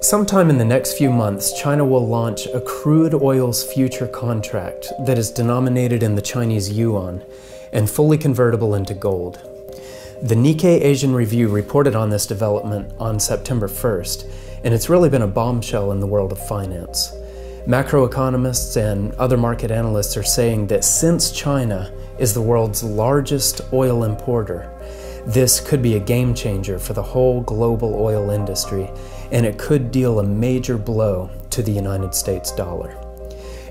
Sometime in the next few months, China will launch a crude oil's future contract that is denominated in the Chinese yuan and fully convertible into gold. The Nikkei Asian Review reported on this development on September 1st, and it's really been a bombshell in the world of finance. Macroeconomists and other market analysts are saying that since China is the world's largest oil importer, this could be a game changer for the whole global oil industry, and it could deal a major blow to the United States dollar.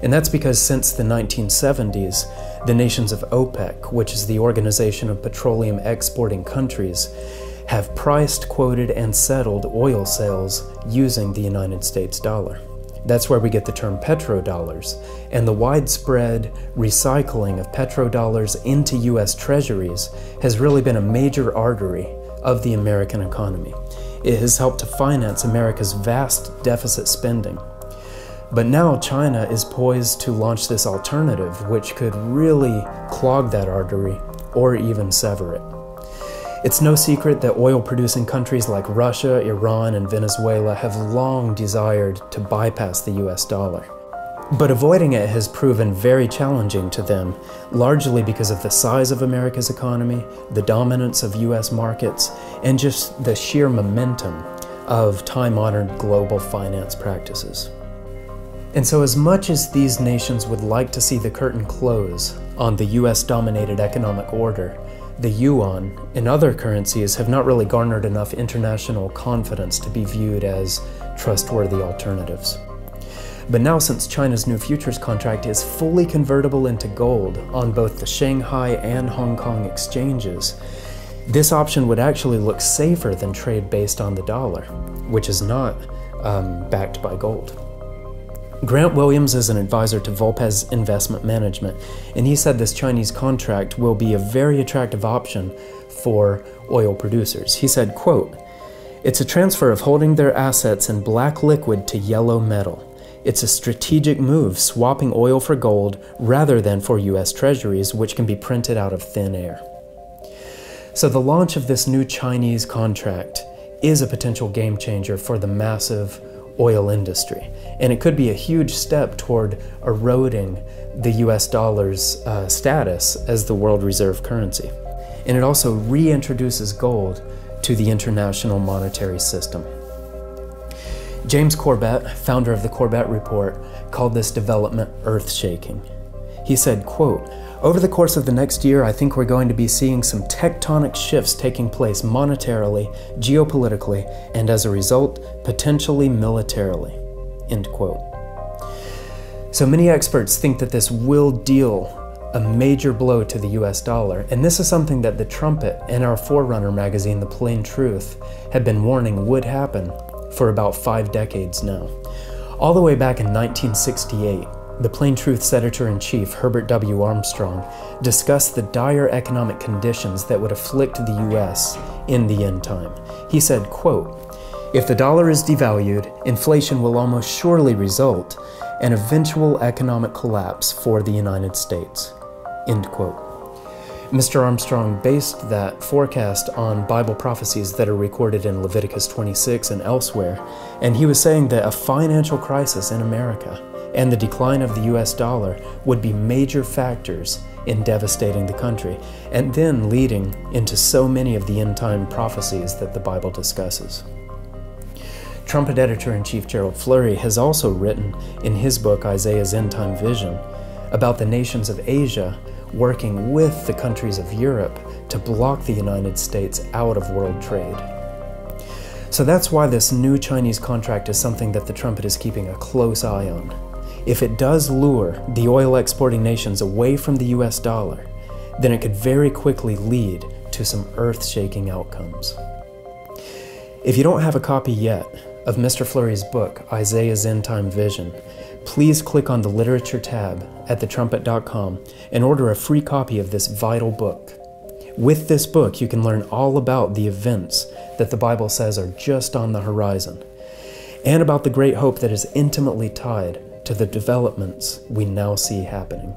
And that's because since the 1970s, the nations of OPEC, which is the Organization of Petroleum Exporting Countries, have priced, quoted, and settled oil sales using the United States dollar. That's where we get the term petrodollars, and the widespread recycling of petrodollars into US treasuries has really been a major artery of the American economy. It has helped to finance America's vast deficit spending. But now China is poised to launch this alternative, which could really clog that artery or even sever it. It's no secret that oil-producing countries like Russia, Iran, and Venezuela have long desired to bypass the US dollar. But avoiding it has proven very challenging to them, largely because of the size of America's economy, the dominance of US markets, and just the sheer momentum of time-honored global finance practices. And so as much as these nations would like to see the curtain close on the US-dominated economic order, the yuan and other currencies have not really garnered enough international confidence to be viewed as trustworthy alternatives. But now, since China's new futures contract is fully convertible into gold on both the Shanghai and Hong Kong exchanges, this option would actually look safer than trade based on the dollar, which is not backed by gold. Grant Williams is an advisor to Volpez Investment Management, and he said this Chinese contract will be a very attractive option for oil producers. He said, quote, "It's a transfer of holding their assets in black liquid to yellow metal. It's a strategic move, swapping oil for gold rather than for US treasuries, which can be printed out of thin air." So the launch of this new Chinese contract is a potential game changer for the massive oil industry, and it could be a huge step toward eroding the US dollar's status as the world reserve currency. And it also reintroduces gold to the international monetary system. James Corbett, founder of the Corbett Report, called this development earth-shaking. He said, quote, "Over the course of the next year, I think we're going to be seeing some tectonic shifts taking place monetarily, geopolitically, and as a result, potentially militarily." End quote. So many experts think that this will deal a major blow to the US dollar, and this is something that The Trumpet and our forerunner magazine, The Plain Truth, have been warning would happen for about 5 decades now. All the way back in 1968, The Plain Truth's editor-in-chief, Herbert W. Armstrong, discussed the dire economic conditions that would afflict the US in the end time. He said, quote, "If the dollar is devalued, inflation will almost surely result, an eventual economic collapse for the United States." End quote. Mr. Armstrong based that forecast on Bible prophecies that are recorded in Leviticus 26 and elsewhere, and he was saying that a financial crisis in America and the decline of the US dollar would be major factors in devastating the country, and then leading into so many of the end-time prophecies that the Bible discusses. Trumpet editor-in-chief Gerald Flurry has also written in his book Isaiah's End-Time Vision about the nations of Asia working with the countries of Europe to block the United States out of world trade. So that's why this new Chinese contract is something that the Trumpet is keeping a close eye on. If it does lure the oil exporting nations away from the US dollar, then it could very quickly lead to some earth-shaking outcomes. If you don't have a copy yet of Mr. Flurry's book, Isaiah's End-Time Vision, please click on the Literature tab at thetrumpet.com and order a free copy of this vital book. With this book, you can learn all about the events that the Bible says are just on the horizon, and about the great hope that is intimately tied to the developments we now see happening.